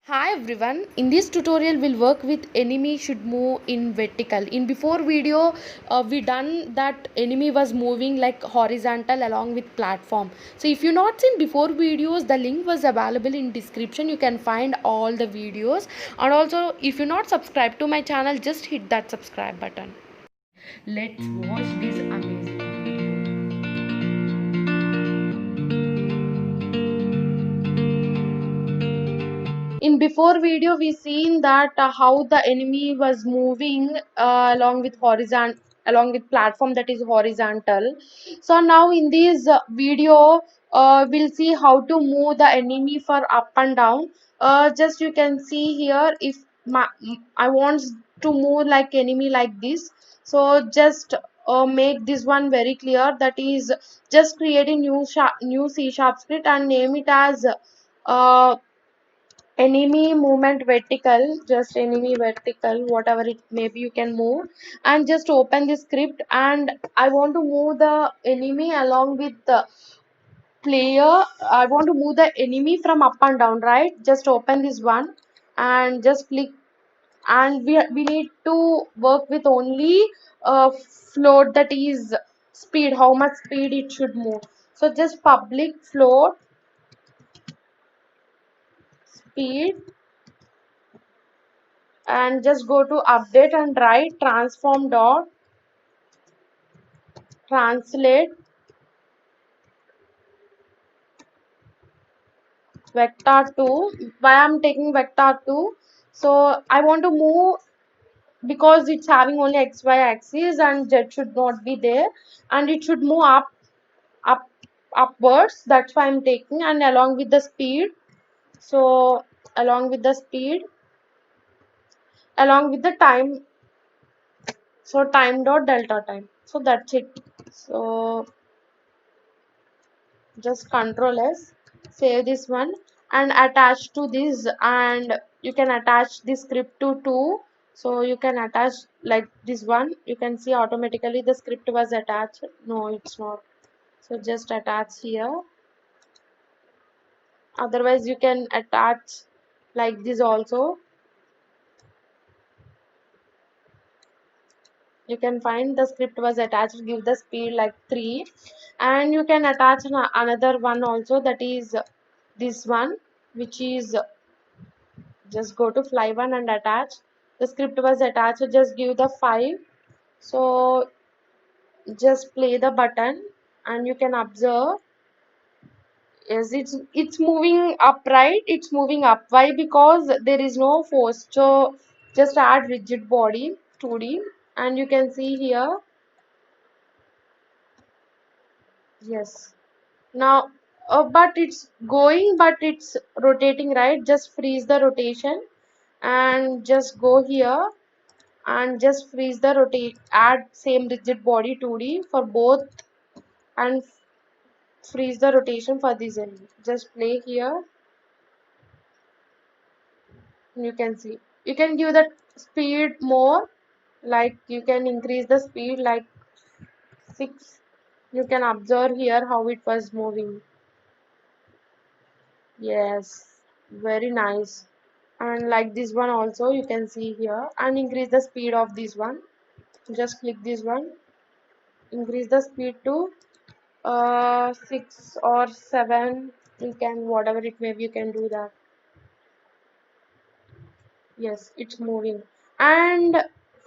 Hi everyone, in this tutorial we'll work with enemy should move in vertical. In before video we done that enemy was moving like horizontal along with platform. So if you not seen before videos, the link was available in description. You can find all the videos, and also if you not subscribed to my channel, just hit that subscribe button. Let's watch this amazing video. In before video we seen that how the enemy was moving along with horizontal, along with platform that is horizontal. So now in this video we'll see how to move the enemy for up and down. Just you can see here, if I want to move like enemy like this, so just make this one very clear. That is, just create a new C sharp script and name it as uh, enemy movement vertical. Just enemy vertical, whatever it may be, you can move. And just open the script, and I want to move the enemy along with the player. I want to move the enemy from up and down, right? Just open this one and just click, and we need to work with only float, that is speed, how much speed it should move. So just public float speed, and just go to update and write transform dot translate vector 2. Why I'm taking vector 2? So I want to move, because it's having only xy axis and z should not be there, and it should move up upwards. That's why I'm taking, and along with the speed. So along with the speed, along with the time, so time dot delta time. So that's it. So just control S, save this one and attach to this, and you can attach the script to 2. So you can attach like this one, you can see automatically the script was attached. No, it's not. So just attach here. Otherwise you can attach like this also. You can find the script was attached, give the speed like 3. And you can attach another one also, that is this one, which is, just go to fly one and attach. The script was attached, so just give the 5. So just play the button and you can observe, yes, it's moving up, right? It's moving up. Why? Because there is no force. So just add rigid body 2D, and you can see here, yes. Now but it's going, but it's rotating, right? Just freeze the rotation and just go here and just freeze the rotate, add same rigid body 2D for both, and freeze the rotation for this enemy. Just play here, you can see. You can give the speed more, like you can increase the speed like 6. You can observe here how it was moving. Yes, very nice. And like this one also, you can see here, and increase the speed of this one. Just click this one, increase the speed to 6 or 7. You can, whatever it may be, you can do that. Yes, it's moving. And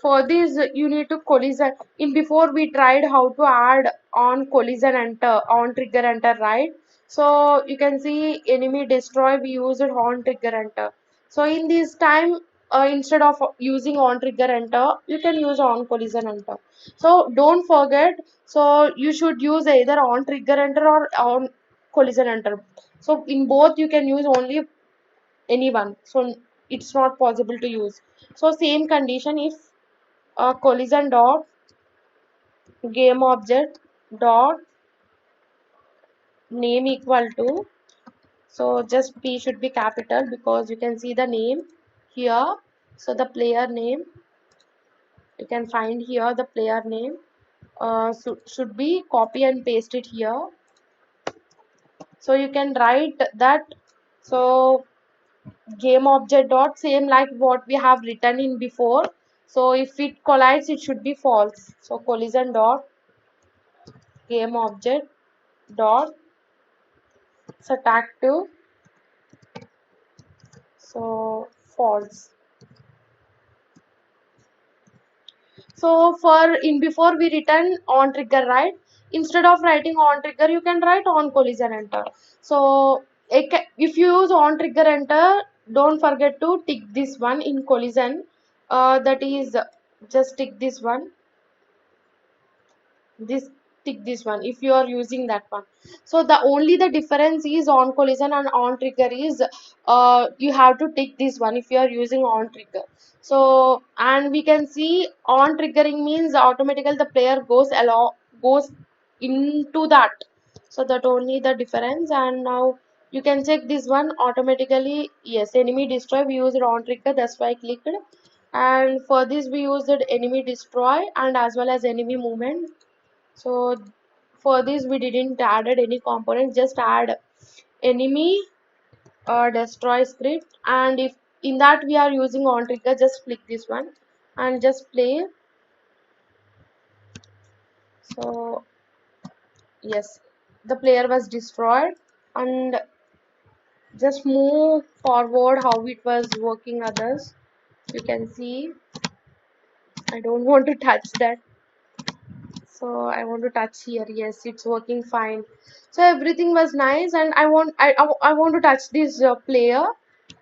for this you need to collision. In before we tried how to add on collision enter, on trigger enter, right? So you can see enemy destroy, we use it on trigger enter. So in this time, instead of using on trigger enter, you can use on collision enter. So don't forget, so you should use either on trigger enter or on collision enter. So in both you can use only anyone, so it's not possible to use. So same condition, if collision dot game object dot name equal to, so just P should be capital because you can see the name here. So the player name, you can find here the player name, should be copy and paste it here. So you can write that. So game object dot, same like what we have written in before. So if it collides, it should be false. So collision dot game object dot set active, so false. So for in before we written on trigger, right? Instead of writing on trigger, you can write on collision enter. So if you use on trigger enter, don't forget to tick this one in collision. That is, just tick this one. This Tick this one if you are using that one. So the only the difference is on collision and on trigger is you have to tick this one if you are using on trigger. So and we can see on triggering means automatically the player goes into that. So that only the difference. And now you can check this one automatically. Yes, enemy destroy we used on trigger, that's why I clicked. And for this we used enemy destroy and as well as enemy movement. So for this we didn't added any component, just add enemy destroy script. And if in that we are using on trigger, just click this one and just play. So yes, the player was destroyed. And just move forward how it was working others. You can see I don't want to touch that. So I want to touch here. Yes, it's working fine. So everything was nice. And I want to touch this player.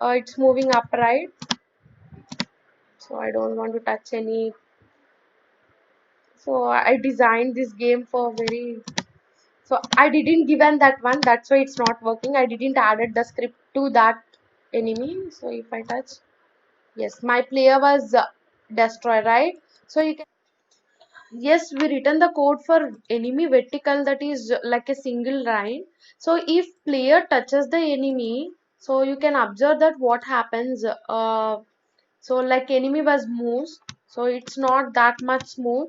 It's moving upright, so I don't want to touch any. So I designed this game for very, so I didn't given that one, that's why it's not working. I didn't added the script to that enemy. So if I touch, yes, my player was destroyed, right? So you can, yes, we written the code for enemy vertical, that is like a single line. So if player touches the enemy, so you can observe that what happens. So like enemy was moves, so it's not that much smooth.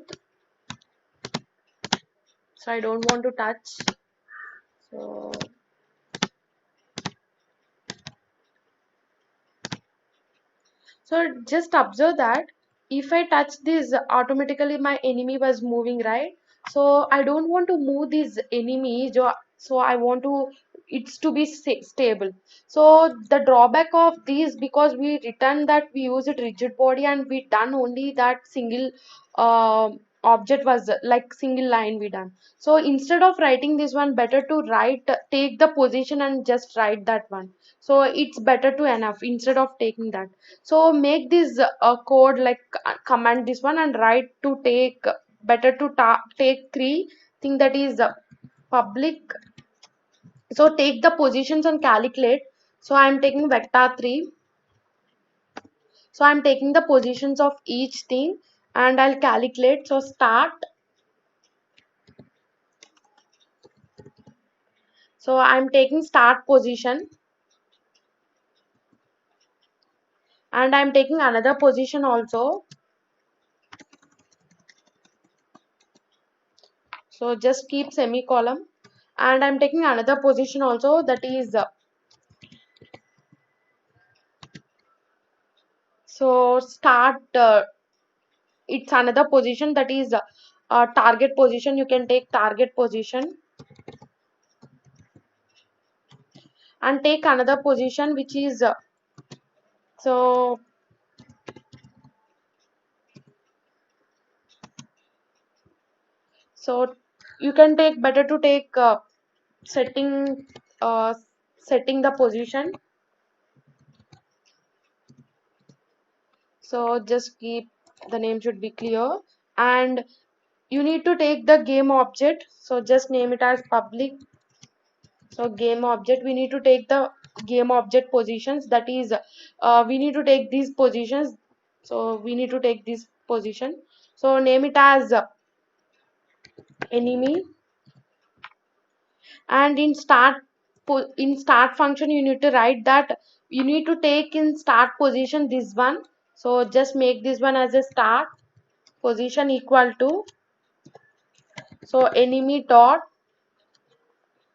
So I don't want to touch. So just observe that if I touch this, automatically my enemy was moving, right? So I don't want to move this enemy. So I want to it's to be stable. So the drawback of this, because we return that we use it rigid body and we done only that single object was like single line we done. So instead of writing this one, better to write take the position and just write that one. So it's better to enough instead of taking that. So make this code like command this one and write to take, better to take three thing, that is public. So take the positions and calculate. So I'm taking vector 3. So I'm taking the positions of each thing and I'll calculate. So start. So I'm taking start position and I'm taking another position also. So just keep semicolon and I'm taking another position also, that is so start, it's another position, that is target position. You can take target position and take another position which is so so you can take, better to take setting uh, setting the position. So just keep, the name should be clear. And you need to take the game object, so just name it as public. So game object, we need to take the game object positions, that is we need to take these positions. So we need to take this position, so name it as enemy. And in start function, you need to write that you need to take in start position this one. So just make this one as a start position equal to, so enemy dot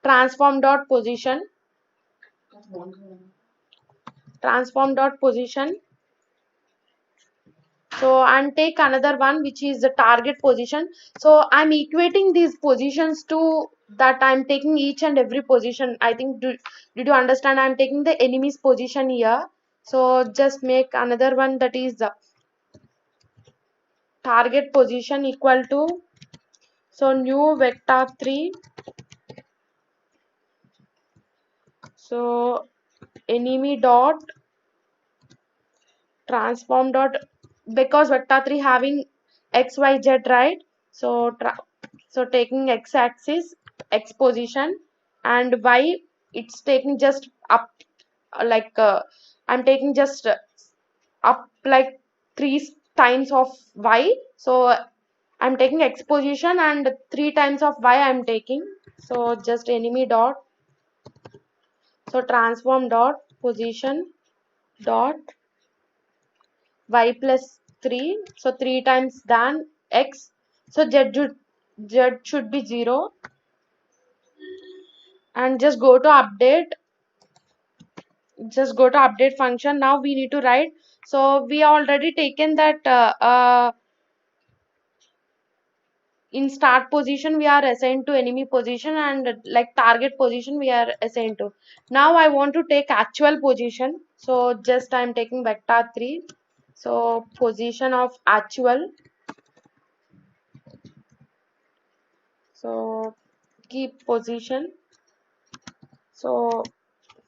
transform dot position. transform dot position. So and take another one which is the target position. So I'm equating these positions to that. I'm taking each and every position. I think did you understand? I'm taking the enemy's position here. So just make another one, that is the target position equal to, so new vector 3. So enemy dot transform dot, because vector 3 having xyz, right? So so taking x axis, x position, and y, it's taking just up, like I'm taking just up like 3 times of y. So I'm taking x position and 3 times of y I'm taking. So just enemy dot, so transform dot position dot y plus 3, so 3 times than x. So z should be 0, and just go to update function. Now we need to write, so we already taken that in start position we are assigned to enemy position, and like target position we are assigned to. Now I want to take actual position, so just I'm taking vector 3, so position of actual, so keep position, so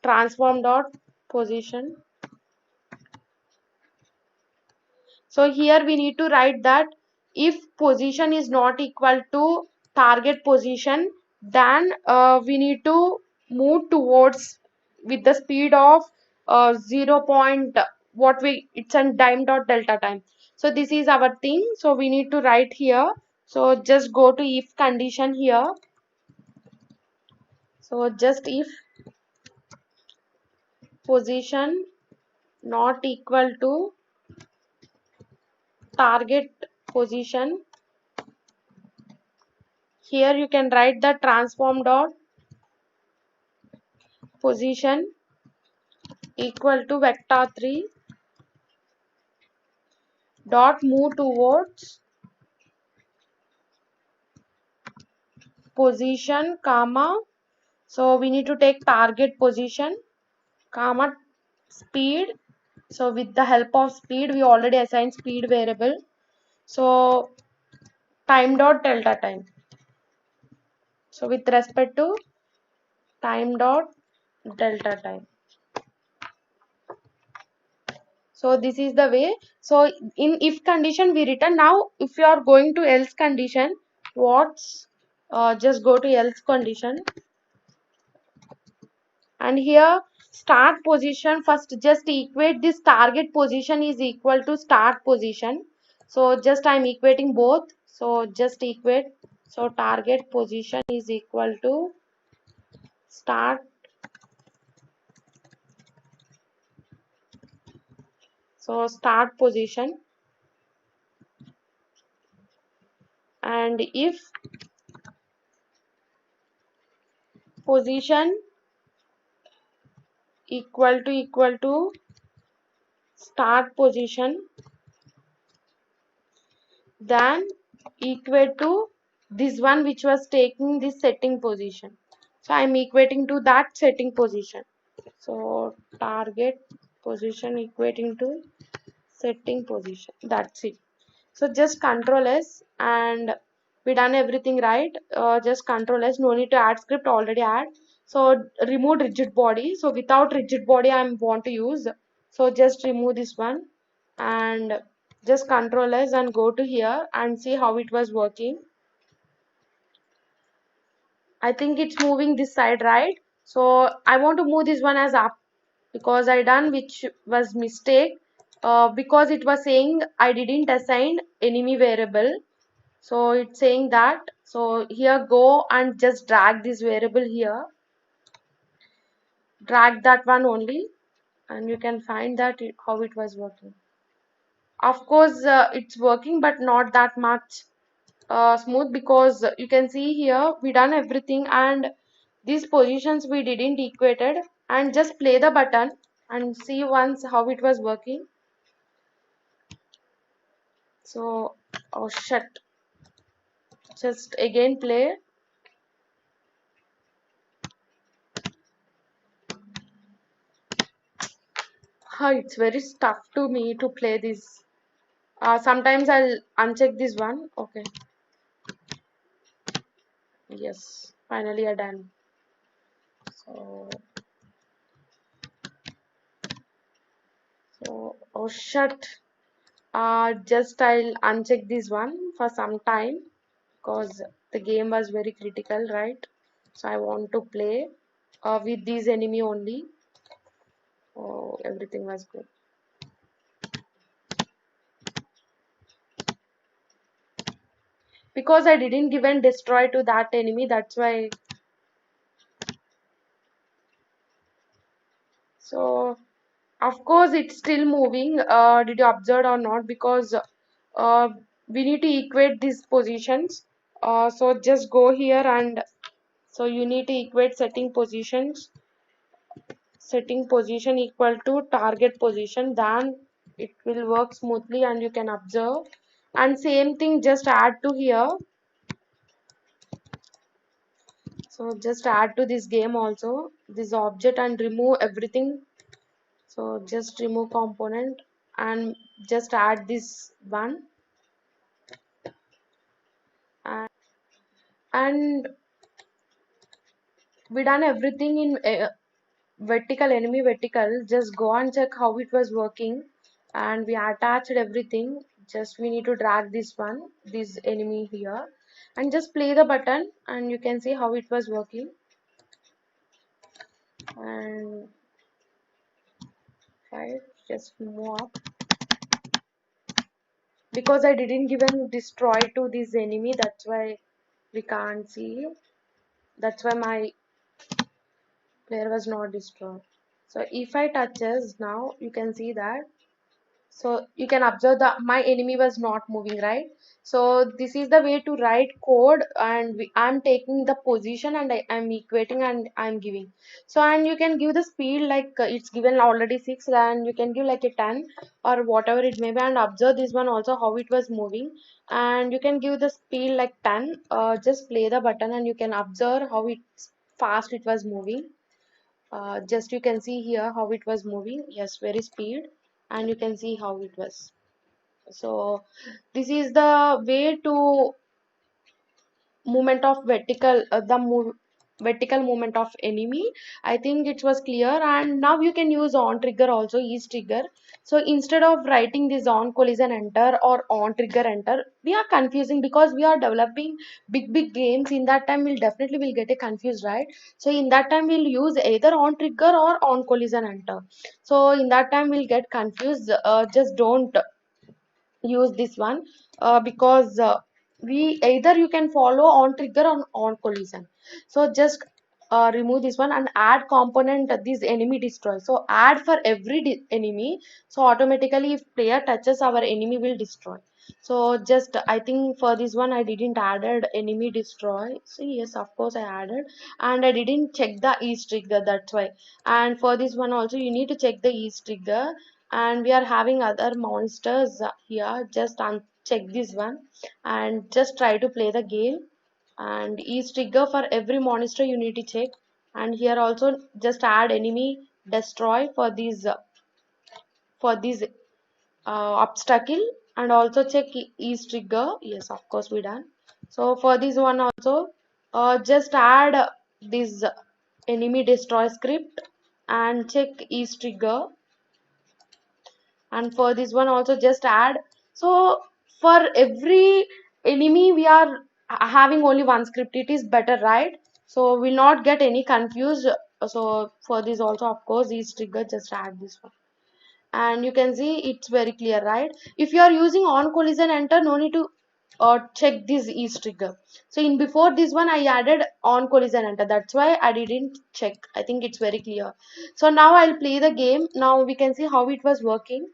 transform dot position. So here we need to write that if position is not equal to target position, then we need to move towards with the speed of 0 point what we, it's a time dot delta time. So this is our thing, so we need to write here. So just go to if condition here. So just if position not equal to target position, here you can write the transform dot position equal to vector 3 dot move towards position comma, so we need to take target position comma speed. So with the help of speed, we already assigned speed variable, so time dot delta time, so with respect to time dot delta time. So this is the way. So in if condition we return. Now if you are going to else condition, what's just go to else condition, and here start position, first just equate this target position is equal to start position. So just I'm equating both, so just equate, so target position is equal to start, so start position, and if position equal to start position, then equate to this one which was taking this setting position. So I'm equating to that setting position. So target position equating to setting position. That's it. So just control S, and we done everything right. Just control S. No need to add script, already add. So remove rigid body. So without rigid body I want to use. So just remove this one, and just control S and go to here and see how it was working. I think it's moving this side, right? So I want to move this one as up, because I done which was mistake, because it was saying I didn't assign enemy variable. So it's saying that, so here go and just drag this variable here, drag that one only, and you can find that how it was working. Of course it's working, but not that much smooth, because you can see here we done everything and these positions we didn't equated, and just play the button. and see once how it was working. So, oh shit, just again play. It's very tough to me to play this. Sometimes I'll uncheck this one. Okay, yes, finally I done. So, oh shit. Just I'll uncheck this one for some time because the game was very critical, right? So I want to play with these enemy only. Oh, everything was good. Because I didn't give and destroy to that enemy, that's why. So of course it's still moving. Did you observe or not? Because we need to equate these positions. So just go here and so you need to equate setting position equal to target position, then it will work smoothly and you can observe. And same thing just add to here. So just add to this game also this object and remove everything. So just remove component and just add this one, and we done everything in vertical, enemy vertical. Just go and check how it was working, and we attached everything. Just we need to drag this enemy here, and just play the button and you can see how it was working. And right, just move up because I didn't even destroy to this enemy, that's why we can't see. That's why my player was not destroyed. So if I touches now, you can see that. So you can observe that my enemy was not moving, right? So this is the way to write code, and I'm taking the position and I'm equating and I'm giving. So and you can give the speed like it's given already 6, and you can give like a 10 or whatever it may be, and observe this one also how it was moving, and you can give the speed like 10. Just play the button and you can observe how it's fast it was moving. Just you can see here how it was moving, yes, very speed, and you can see how it was. So this is the way to movement of vertical movement of enemy. I think it was clear, and now you can use on trigger also, is trigger. So instead of writing this on collision enter or on trigger enter, we are confusing because we are developing big games. In that time we'll definitely will get a confused, right? So in that time we'll use either on trigger or on collision enter. So in that time we'll get confused. Just don't use this one because we either you can follow on trigger or on collision. So just remove this one and add component this enemy destroy. So add for every enemy, so automatically if player touches our enemy will destroy. So just I think for this one I didn't added enemy destroy. So yes, of course I added, and I didn't check the ease trigger, that's why. And for this one also you need to check the ease trigger, and we are having other monsters here. Just uncheck this one and just try to play the game, and each trigger for every monster you need to check. And here also just add enemy destroy for this obstacle, and also check each trigger. Yes, of course we done. So for this one also just add this enemy destroy script and check each trigger. And for this one also just add. So for every enemy we are having only one script, it is better, right? So we'll not get any confused. So for this also of course is trigger, just add this one, and you can see it's very clear, right? If you are using on collision enter, no need to check this is trigger. So in before this one I added on collision enter, that's why I didn't check. I think it's very clear. So now I'll play the game. Now we can see how it was working.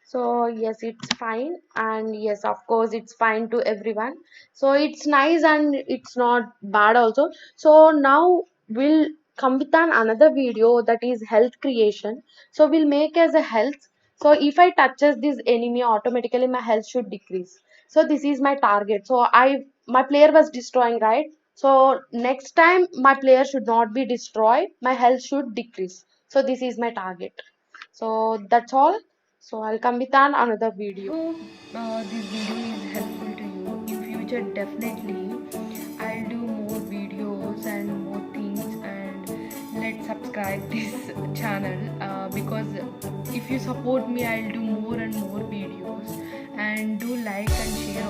So yes, it's fine, and yes, of course it's fine to everyone. So it's nice and it's not bad also. So now we'll come with another video that is health creation. So we'll make as a health. So if I touches this enemy, automatically my health should decrease. So this is my target. So my player was destroying, right? So next time my player should not be destroyed, my health should decrease. So this is my target. So that's all. So I'll come with another video. Hope this video is helpful to you. In future, definitely I'll do more videos and more things, and let's subscribe this channel because if you support me, I'll do more and more videos. And do like and share